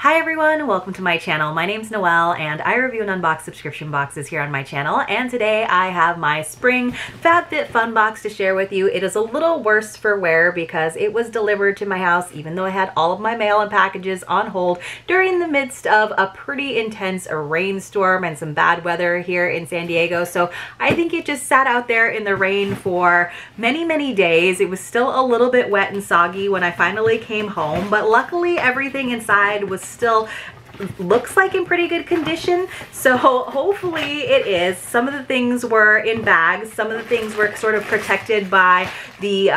Hi everyone, welcome to my channel. My name's Noelle and I review and unbox subscription boxes here on my channel, and today I have my spring FabFitFun box to share with you. It is a little worse for wear because it was delivered to my house even though I had all of my mail and packages on hold during the midst of a pretty intense rainstorm and some bad weather here in San Diego. So I think it just sat out there in the rain for many days. It was still a little bit wet and soggy when I finally came home, but luckily everything inside was still looks like in pretty good condition, so hopefully it is. Some of the things were in bags, some of the things were sort of protected by the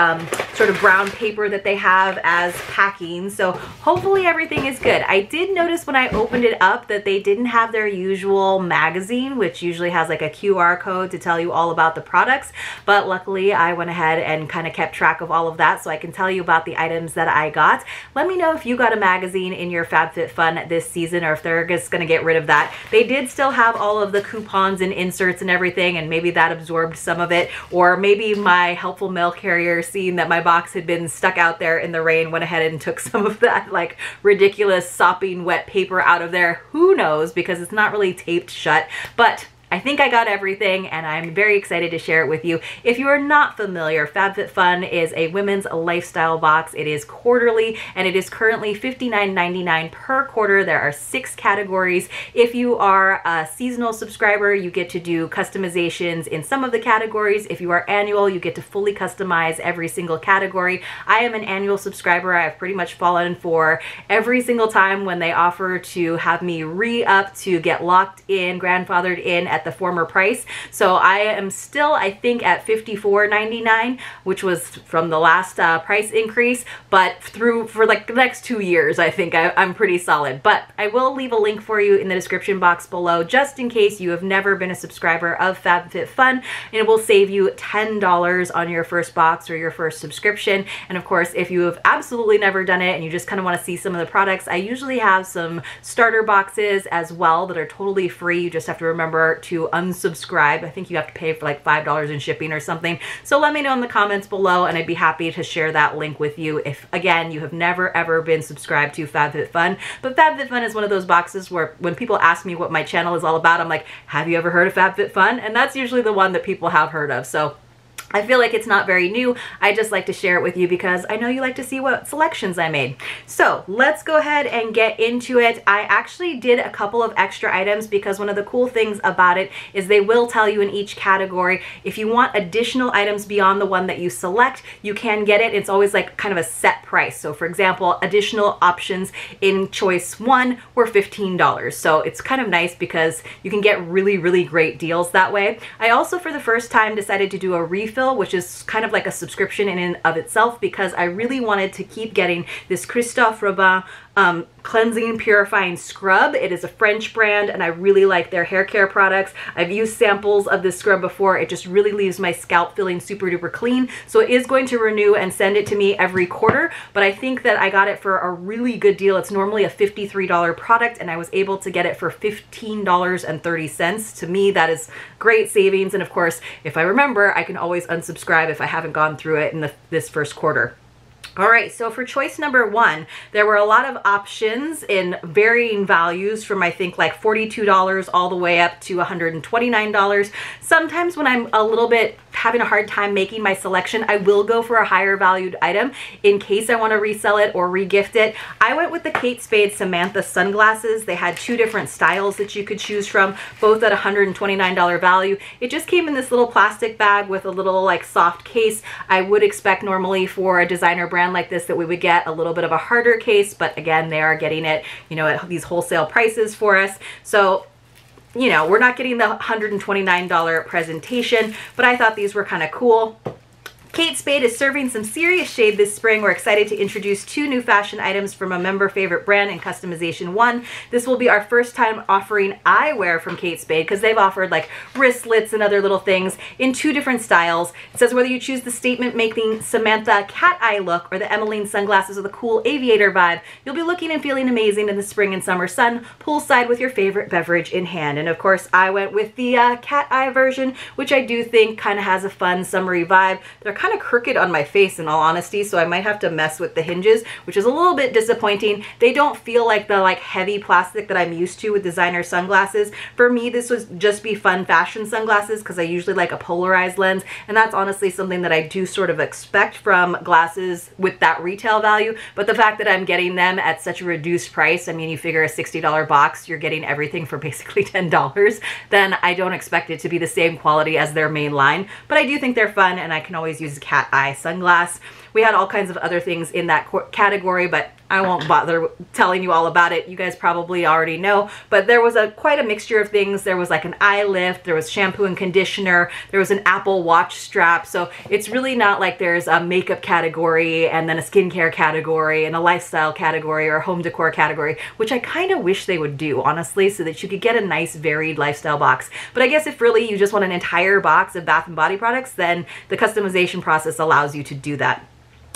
sort of brown paper that they have as packing, so hopefully everything is good. I did notice when I opened it up that they didn't have their usual magazine, which usually has like a QR code to tell you all about the products, but luckily I went ahead and kind of kept track of all of that so I can tell you about the items that I got. Let me know if you got a magazine in your FabFitFun this season, or if they're just going to get rid of that. They did still have all of the coupons and inserts and everything, and maybe that absorbed some of it, or maybe my helpful mail carrier, seeing that my box had been stuck out there in the rain, went ahead and took some of that like ridiculous sopping wet paper out of there. Who knows, because it's not really taped shut, but I think I got everything and I'm very excited to share it with you. If you are not familiar, FabFitFun is a women's lifestyle box. It is quarterly and it is currently $59.99 per quarter. There are 6 categories. If you are a seasonal subscriber, you get to do customizations in some of the categories. If you are annual, you get to fully customize every single category. I am an annual subscriber. I've pretty much fallen for every single time when they offer to have me re-up to get locked in, grandfathered in at the former price. So I am still, I think, at $54.99, which was from the last price increase, but for like the next 2 years, I think I'm pretty solid. But I will leave a link for you in the description box below, just in case you have never been a subscriber of FabFitFun, and it will save you $10 on your first box or your first subscription. And of course, if you have absolutely never done it and you just kind of want to see some of the products, I usually have some starter boxes as well that are totally free. You just have to remember to unsubscribe. I think you have to pay for like $5 in shipping or something. So let me know in the comments below and I'd be happy to share that link with you if, again, you have never ever been subscribed to FabFitFun. But FabFitFun is one of those boxes where when people ask me what my channel is all about, I'm like, have you ever heard of FabFitFun? And that's usually the one that people have heard of. So I feel like it's not very new. I just like to share it with you because I know you like to see what selections I made. So let's go ahead and get into it. I actually did a couple of extra items because one of the cool things about it is they will tell you in each category if you want additional items beyond the one that you select, you can get it. It's always like kind of a set price. So for example, additional options in choice 1 were $15. So it's kind of nice because you can get really great deals that way. I also, for the first time, decided to do a refill, which is kind of like a subscription in and of itself, because I really wanted to keep getting this Christophe Robin cleansing and purifying scrub. It is a French brand and I really like their hair care products. I've used samples of this scrub before. It just really leaves my scalp feeling super duper clean. So it is going to renew and send it to me every quarter, but I think that I got it for a really good deal. It's normally a $53 product and I was able to get it for $15.30. To me, that is great savings. And of course, if I remember, I can always unsubscribe if I haven't gone through it in this first quarter. All right, so for choice number 1, there were a lot of options in varying values from I think like $42 all the way up to $129. Sometimes when I'm a little bit having a hard time making my selection, I will go for a higher valued item in case I want to resell it or regift it. I went with the Kate Spade Samantha sunglasses. They had 2 different styles that you could choose from, both at $129 value. It just came in this little plastic bag with a little like soft case. I would expect normally for a designer brand like this that we would get a little bit of a harder case, but again, they are getting it, you know, at these wholesale prices for us. So, you know, we're not getting the $129 presentation, but I thought these were kind of cool. Kate Spade is serving some serious shade this spring. We're excited to introduce 2 new fashion items from a member favorite brand in Customization 1. This will be our first time offering eyewear from Kate Spade because they've offered like wristlets and other little things in 2 different styles. It says whether you choose the statement-making Samantha cat eye look or the Emmeline sunglasses with a cool aviator vibe, you'll be looking and feeling amazing in the spring and summer sun, poolside with your favorite beverage in hand. And of course, I went with the cat eye version, which I do think kind of has a fun summery vibe. They're kind of crooked on my face in all honesty, so I might have to mess with the hinges, which is a little bit disappointing. They don't feel like the heavy plastic that I'm used to with designer sunglasses. For me, this would just be fun fashion sunglasses because I usually like a polarized lens, and that's honestly something that I do sort of expect from glasses with that retail value. But the fact that I'm getting them at such a reduced price, I mean, you figure a $60 box, you're getting everything for basically $10, then I don't expect it to be the same quality as their main line. But I do think they're fun, and I can always use a cat eye sunglass. We had all kinds of other things in that category, but I won't bother telling you all about it. You guys probably already know, but there was quite a mixture of things. There was like an eye lift, there was shampoo and conditioner, there was an Apple Watch strap. So it's really not like there's a makeup category and then a skincare category and a lifestyle category or a home decor category, which I kind of wish they would do, honestly, so that you could get a nice varied lifestyle box. But I guess if really you just want an entire box of Bath & Body products, then the customization process allows you to do that.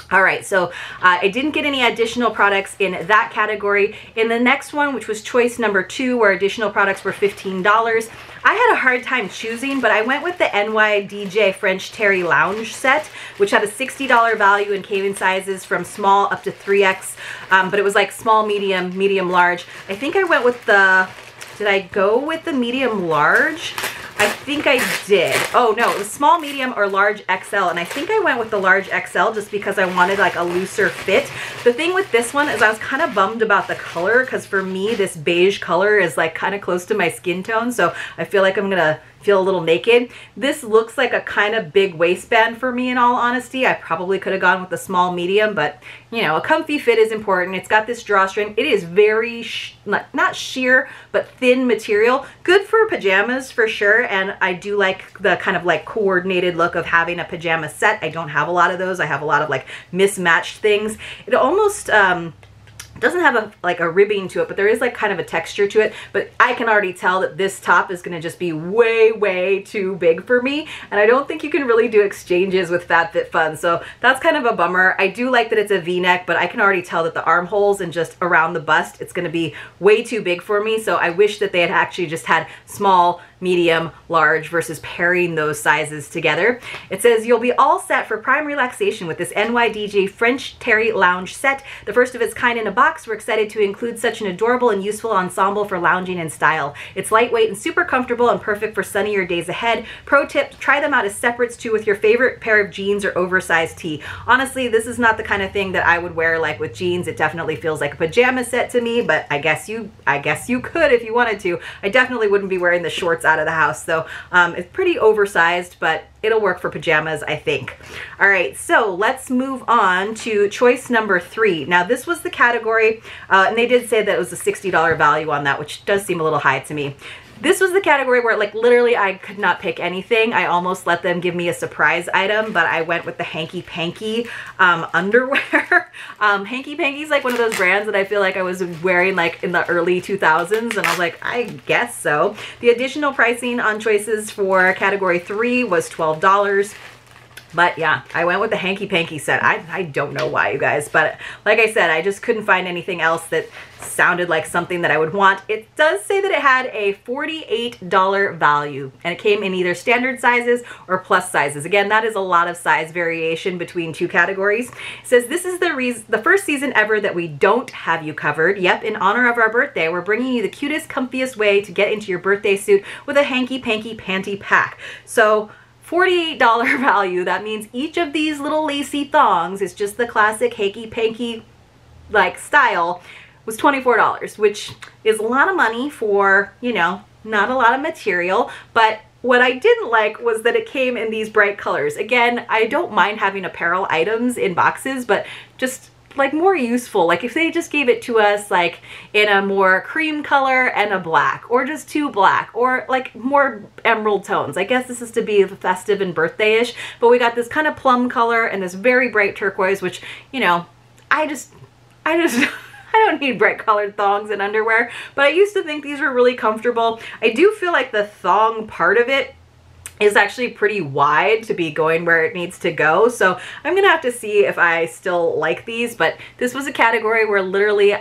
All right, so I didn't get any additional products in that category. In the next one, which was choice number 2, where additional products were $15, I had a hard time choosing, but I went with the NYDJ French Terry Lounge set, which had a $60 value and came in sizes from small up to 3X, but it was like small, medium, medium, large. I think I went with did I go with the medium large? I think I did. Oh no, it was small, medium, or large XL, and I think I went with the large XL just because I wanted like a looser fit. The thing with this one is I was kind of bummed about the color, because for me this beige color is like kind of close to my skin tone, so I feel like I'm gonna feel a little naked. This looks like a kind of big waistband for me, in all honesty. I probably could have gone with the small medium, but you know, a comfy fit is important. It's got this drawstring. It is very not sheer but thin material, good for pajamas for sure, and I do like the kind of like coordinated look of having a pajama set. I don't have a lot of those. I have a lot of like mismatched things. It almost doesn't have a ribbing to it, but there is like kind of a texture to it. But I can already tell that this top is going to just be way too big for me, and I don't think you can really do exchanges with FabFitFun, so that's kind of a bummer. I do like that it's a V-neck, but I can already tell that the armholes and just around the bust, it's going to be way too big for me, so I wish that they had actually just had small, medium, large versus pairing those sizes together. It says you'll be all set for prime relaxation with this NYDJ French Terry Lounge set, the first of its kind in a box. We're excited to include such an adorable and useful ensemble for lounging in style. It's lightweight and super comfortable and perfect for sunnier days ahead. Pro tip, try them out as separates too with your favorite pair of jeans or oversized tee. Honestly, this is not the kind of thing that I would wear like with jeans. It definitely feels like a pajama set to me, but I guess you could if you wanted to. I definitely wouldn't be wearing the shorts out of the house, so it's pretty oversized, but it'll work for pajamas, I think. All right, so let's move on to choice number 3. Now this was the category, and they did say that it was a $60 value on that, which does seem a little high to me. This was the category where like literally I could not pick anything. I almost let them give me a surprise item, but I went with the Hanky Panky underwear. Hanky Panky is like one of those brands that I feel like I was wearing like in the early 2000s, and I was like, I guess so. The additional pricing on choices for category 3 was $12. But yeah, I went with the Hanky Panky set. I don't know why, you guys, but like I said, I just couldn't find anything else that sounded like something that I would want. It does say that it had a $48 value, and it came in either standard sizes or plus sizes. Again, that is a lot of size variation between two categories. It says this is the first season ever that we don't have you covered. Yep, in honor of our birthday, we're bringing you the cutest, comfiest way to get into your birthday suit with a Hanky Panky panty pack. So $48 value, that means each of these little lacy thongs is just the classic Hanky Panky like style, was $24, which is a lot of money for, you know, not a lot of material. But what I didn't like was that it came in these bright colors. Again, I don't mind having apparel items in boxes, but just like more useful, like if they just gave it to us like in a more cream color and a black, or just two black, or like more emerald tones. I guess this is to be festive and birthday-ish, but we got this kind of plum color and this very bright turquoise, which, you know, I don't need bright colored thongs and underwear, but I used to think these were really comfortable. I do feel like the thong part of it is actually pretty wide to be going where it needs to go. So I'm gonna have to see if I still like these, but this was a category where literally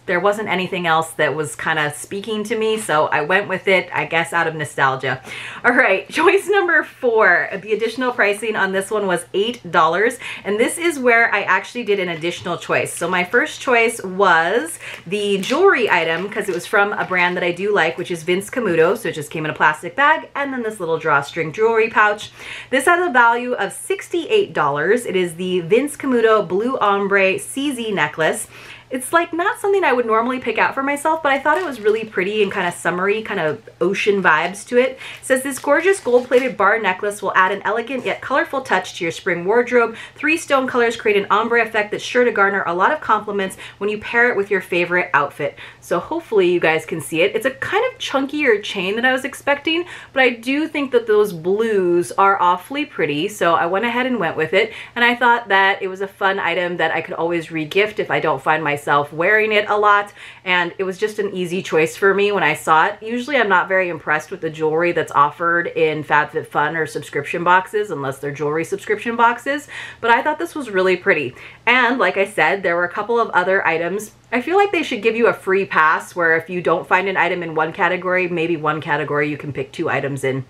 there wasn't anything else that was kind of speaking to me. So I went with it, I guess, out of nostalgia. All right, choice number 4. The additional pricing on this one was $8. And this is where I actually did an additional choice. So my first choice was the jewelry item because it was from a brand that I do like, which is Vince Camuto. So it just came in a plastic bag and then this little drawstring jewelry pouch. This has a value of $68. It is the Vince Camuto Blue Ombre CZ necklace. It's like not something I would normally pick out for myself, but I thought it was really pretty and kind of summery, kind of ocean vibes to it. It says this gorgeous gold-plated bar necklace will add an elegant yet colorful touch to your spring wardrobe. 3 stone colors create an ombre effect that's sure to garner a lot of compliments when you pair it with your favorite outfit. So hopefully you guys can see it. It's a kind of chunkier chain than I was expecting, but I do think that those blues are awfully pretty, so I went ahead and went with it. And I thought that it was a fun item that I could always re-gift if I don't find myself wearing it a lot, and it was just an easy choice for me when I saw it. Usually I'm not very impressed with the jewelry that's offered in FabFitFun or subscription boxes unless they're jewelry subscription boxes, but I thought this was really pretty. And like I said, there were a couple of other items. I feel like they should give you a free pass where if you don't find an item in one category, maybe one category you can pick 2 items in,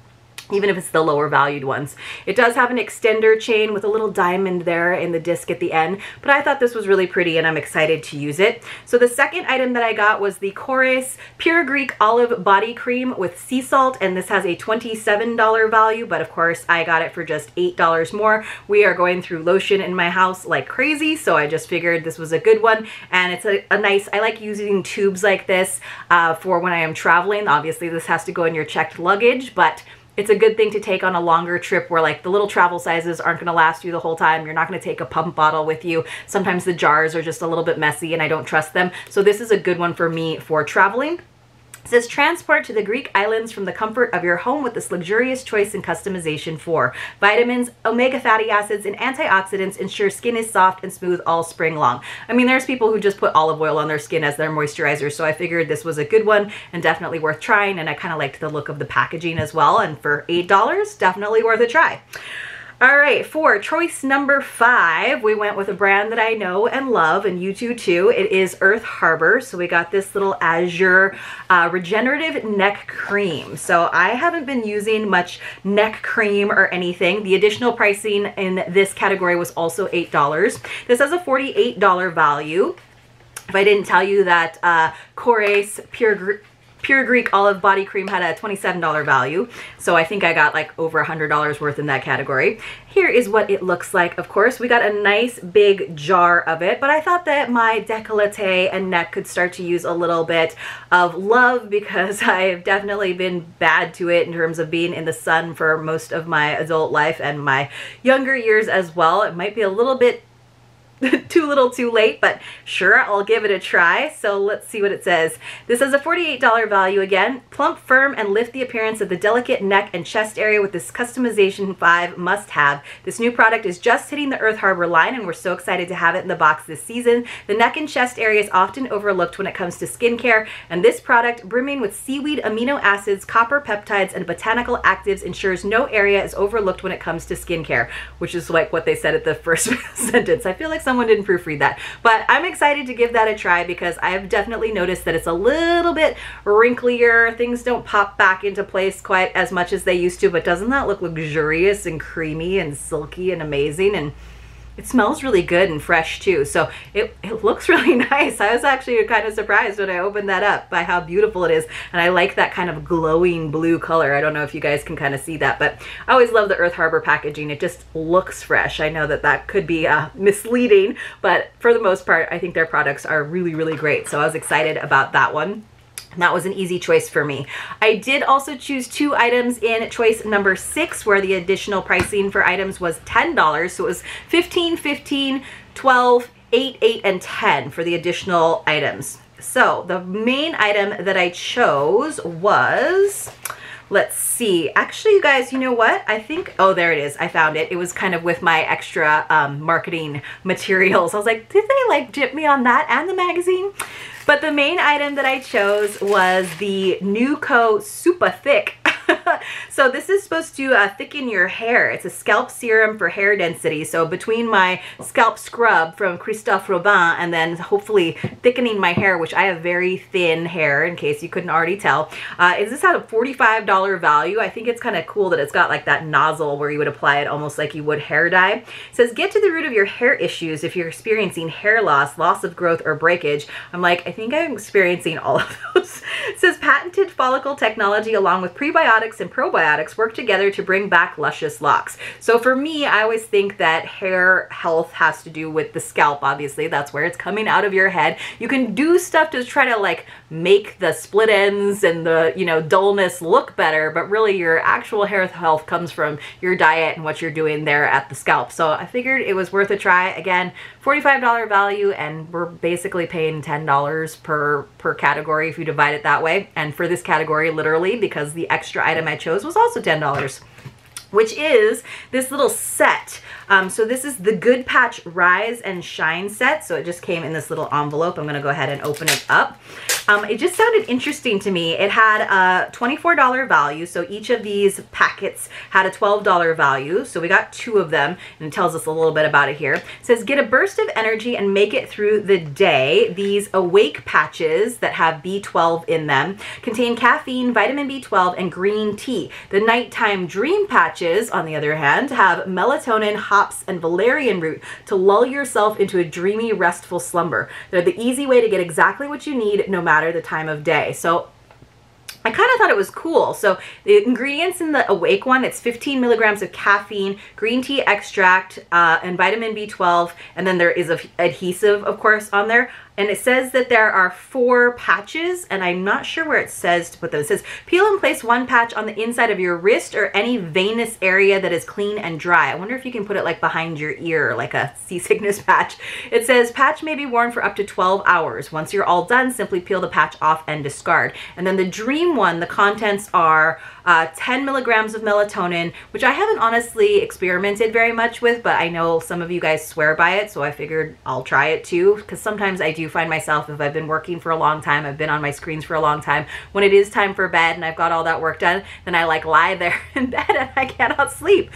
even if it's the lower valued ones. It does have an extender chain with a little diamond there in the disc at the end, but I thought this was really pretty and I'm excited to use it. So the second item that I got was the Chorus Pure Greek Olive Body Cream with sea salt, and this has a $27 value, but of course I got it for just $8 more. We are going through lotion in my house like crazy, so I just figured this was a good one, and it's a nice, I like using tubes like this for when I am traveling. Obviously this has to go in your checked luggage, but it's a good thing to take on a longer trip where like the little travel sizes aren't going to last you the whole time. You're not going to take a pump bottle with you. Sometimes the jars are just a little bit messy and I don't trust them. So this is a good one for me for traveling. It says transport to the Greek islands from the comfort of your home with this luxurious choice and customization for vitamins, omega fatty acids, and antioxidants ensure skin is soft and smooth all spring long. I mean, there's people who just put olive oil on their skin as their moisturizer, so I figured this was a good one and definitely worth trying, and I kind of liked the look of the packaging as well, and for $8, definitely worth a try. All right, for choice number 5, we went with a brand that I know and love, and you do too. It is Earth Harbor. So we got this little Azure regenerative neck cream. So I haven't been using much neck cream or anything. The additional pricing in this category was also $8. This has a $48 value. If I didn't tell you that Chorus Pure Greek Olive Body Cream had a $27 value, so I think I got like over $100 worth in that category. Here is what it looks like. Of course, we got a nice big jar of it, but I thought that my décolleté and neck could start to use a little bit of love because I've definitely been bad to it in terms of being in the sun for most of my adult life and my younger years as well. It might be a little bit too little too late, but sure, I'll give it a try. So let's see what it says. This has a $48 value again. Plump, firm, and lift the appearance of the delicate neck and chest area with this customization 5 must-have. This new product is just hitting the Earth Harbor line, and we're so excited to have it in the box this season. The neck and chest area is often overlooked when it comes to skincare, and this product, brimming with seaweed amino acids, copper peptides, and botanical actives, ensures no area is overlooked when it comes to skincare, which is like what they said at the first sentence. I feel like someone didn't proofread that, but I'm excited to give that a try because I've definitely noticed that it's a little bit wrinklier. Things don't pop back into place quite as much as they used to, but doesn't that look luxurious and creamy and silky and amazing? And it smells really good and fresh too, so it looks really nice. I was actually kind of surprised when I opened that up by how beautiful it is, and I like that kind of glowing blue color. I don't know if you guys can kind of see that, but I always love the Earth Harbor packaging. It just looks fresh. I know that that could be misleading, but for the most part, I think their products are really, really great, so I was excited about that one. And that was an easy choice for me. I did also choose 2 items in choice number 6 where the additional pricing for items was $10. So it was $15, $15, $12, $8, $8, and $10 for the additional items. So the main item that I chose was, let's see, actually you guys, you know what? I think, oh, there it is. I found it. It was kind of with my extra marketing materials. I was like, did they like dip me on that and the magazine? But the main item that I chose was the Nuco Super Thick So this is supposed to thicken your hair. It's a scalp serum for hair density. So between my scalp scrub from Christophe Robin and then hopefully thickening my hair, which I have very thin hair in case you couldn't already tell, is this at a $45 value. I think it's kind of cool that it's got like that nozzle where you would apply it almost like you would hair dye. It says, get to the root of your hair issues if you're experiencing hair loss, loss of growth, or breakage. I'm like, I think I'm experiencing all of those. It says, patented follicle technology along with prebiotics and probiotics work together to bring back luscious locks. So for me, I always think that hair health has to do with the scalp. Obviously, that's where it's coming out of your head. You can do stuff to try to like make the split ends and the, you know, dullness look better, but really your actual hair health comes from your diet and what you're doing there at the scalp. So I figured it was worth a try. Again, $45 value, and we're basically paying $10 per category if you divide it that way. And for this category, literally, because the extra item I chose was also $10, which is this little set. So this is the Good Patch Rise and Shine set. So it just came in this little envelope. I'm gonna go ahead and open it up. It just sounded interesting to me. It had a $24 value. So each of these packets had a $12 value. So we got 2 of them, and it tells us a little bit about it here. It says, get a burst of energy and make it through the day. These awake patches that have B12 in them contain caffeine, vitamin B12, and green tea. The nighttime dream patches, on the other hand, have melatonin, hops, and valerian root to lull yourself into a dreamy, restful slumber. They're the easy way to get exactly what you need no matter the time of day. So I kind of thought it was cool. So the ingredients in the Awake one, it's 15 milligrams of caffeine, green tea extract, and vitamin B12, and then there is an adhesive, of course, on there. And it says that there are 4 patches, and I'm not sure where it says to put them. It says, peel and place 1 patch on the inside of your wrist or any venous area that is clean and dry. I wonder if you can put it like behind your ear, like a seasickness patch. It says, patch may be worn for up to 12 hours. Once you're all done, simply peel the patch off and discard. And then the Dream one, the contents are 10 milligrams of melatonin, which I haven't honestly experimented very much with, but I know some of you guys swear by it, so I figured I'll try it too, because sometimes I do find myself, if I've been working for a long time, I've been on my screens for a long time, when it is time for bed and I've got all that work done, then I like lie there in bed and I cannot sleep.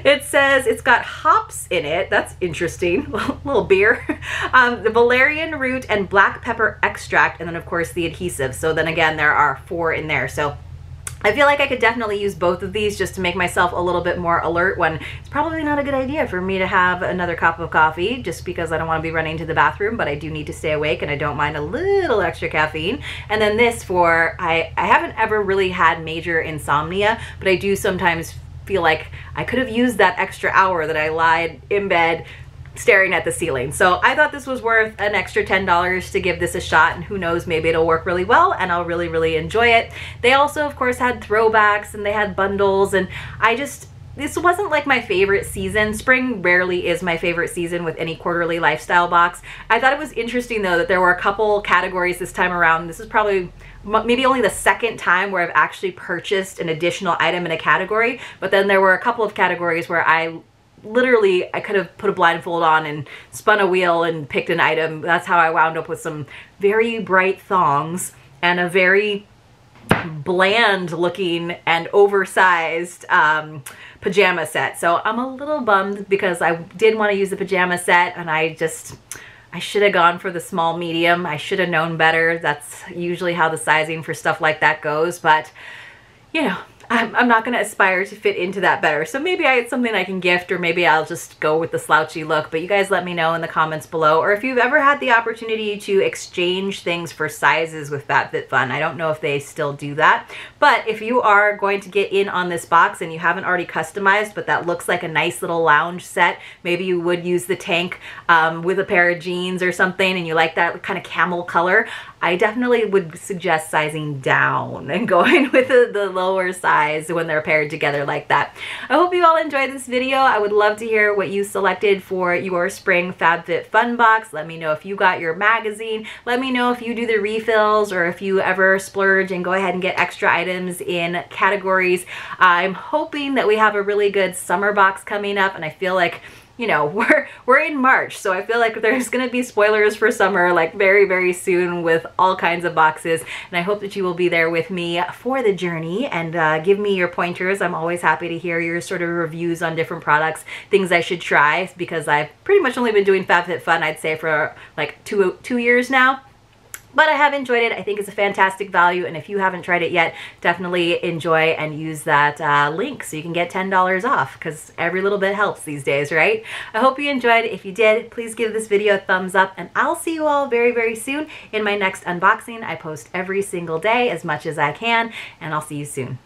It says it's got hops in it. That's interesting. A little beer. The valerian root and black pepper extract, and then of course the adhesive. So then again, there are 4 in there. So I feel like I could definitely use both of these just to make myself a little bit more alert when it's probably not a good idea for me to have another cup of coffee just because I don't want to be running to the bathroom, but I do need to stay awake and I don't mind a little extra caffeine. And then this for, I haven't ever really had major insomnia, but I do sometimes feel like I could have used that extra hour that I lied in bed staring at the ceiling. So I thought this was worth an extra $10 to give this a shot, and who knows, maybe it'll work really well and I'll really enjoy it. They also of course had throwbacks and they had bundles, and this wasn't like my favorite season. Spring rarely is my favorite season with any quarterly lifestyle box. I thought it was interesting though that there were a couple categories this time around. This is probably maybe only the second time where I've actually purchased an additional item in a category, but then there were a couple of categories where I could have put a blindfold on and spun a wheel and picked an item. That's how I wound up with some very bright thongs and a very bland looking and oversized pajama set. So I'm a little bummed because I did want to use the pajama set, and I should have gone for the small medium. I should have known better. That's usually how the sizing for stuff like that goes, but you know, I'm not going to aspire to fit into that better. So maybe it's something I can gift, or maybe I'll just go with the slouchy look. But you guys let me know in the comments below, or if you've ever had the opportunity to exchange things for sizes with FabFitFun. I don't know if they still do that. But if you are going to get in on this box and you haven't already customized, but that looks like a nice little lounge set, maybe you would use the tank with a pair of jeans or something, and you like that kind of camel color, I definitely would suggest sizing down and going with the lower size when they're paired together like that. I hope you all enjoyed this video. I would love to hear what you selected for your spring FabFitFun box. Let me know if you got your magazine. Let me know if you do the refills, or if you ever splurge and go ahead and get extra items in categories. I'm hoping that we have a really good summer box coming up, and I feel like you know, we're in March, so I feel like there's gonna be spoilers for summer like very soon with all kinds of boxes, and I hope that you will be there with me for the journey and give me your pointers. I'm always happy to hear your sort of reviews on different products, things I should try, because I've pretty much only been doing FabFitFun, I'd say, for like two years now. But I have enjoyed it. I think it's a fantastic value, and if you haven't tried it yet, definitely enjoy and use that link so you can get $10 off, because every little bit helps these days, right? I hope you enjoyed. If you did, please give this video a thumbs up, and I'll see you all very soon in my next unboxing. I post every single day as much as I can, and I'll see you soon.